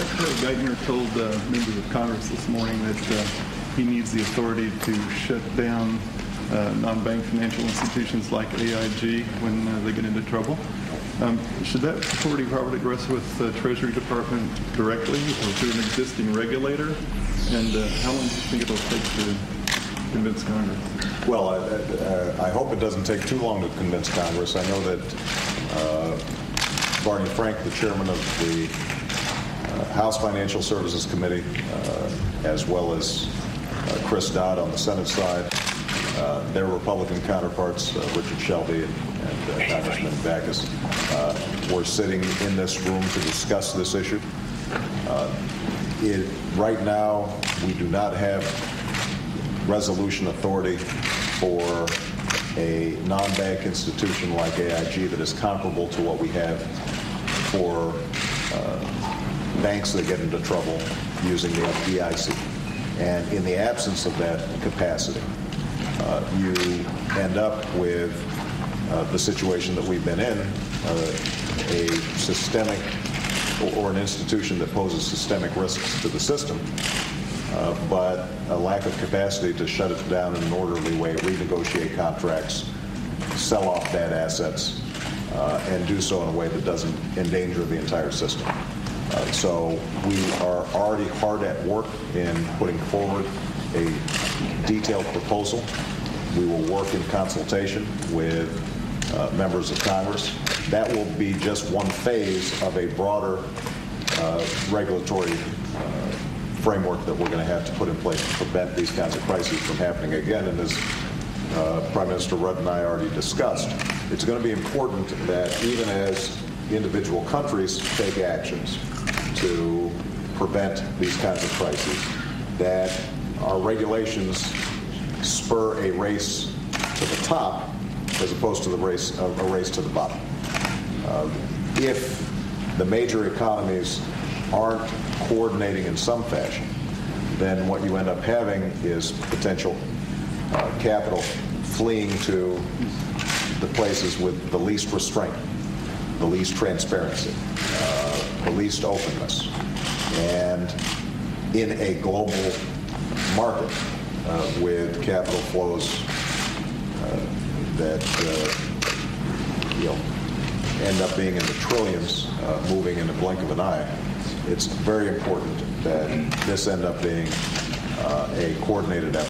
Secretary Geithner told members of Congress this morning that he needs the authority to shut down non-bank financial institutions like AIG when they get into trouble. Should that authority probably rest with the Treasury Department directly or through an existing regulator? And how long do you think it'll take to convince Congress? Well, I hope it doesn't take too long to convince Congress. I know that Barney Frank, the chairman of the House Financial Services Committee, as well as Chris Dodd on the Senate side, their Republican counterparts, Richard Shelby and Congressman Backus, were sitting in this room to discuss this issue. Right now, we do not have resolution authority for a non-bank institution like AIG that is comparable to what we have for banks that get into trouble using the FDIC. And in the absence of that capacity, you end up with the situation that we've been in, a systemic or an institution that poses systemic risks to the system, but a lack of capacity to shut it down in an orderly way, renegotiate contracts, sell off bad assets, and do so in a way that doesn't endanger the entire system. So we are already hard at work in putting forward a detailed proposal. We will work in consultation with members of Congress. That will be just one phase of a broader regulatory framework that we're going to have to put in place to prevent these kinds of crises from happening again. And as Prime Minister Rudd and I already discussed, it's going to be important that even as individual countries take actions to prevent these kinds of crises, that our regulations spur a race to the top as opposed to a race to the bottom. If the major economies aren't coordinating in some fashion, then what you end up having is potential capital fleeing to the places with the least restraint, the least transparency, the least openness. And in a global market with capital flows that end up being in the trillions, moving in the blink of an eye, it's very important that this end up being a coordinated effort.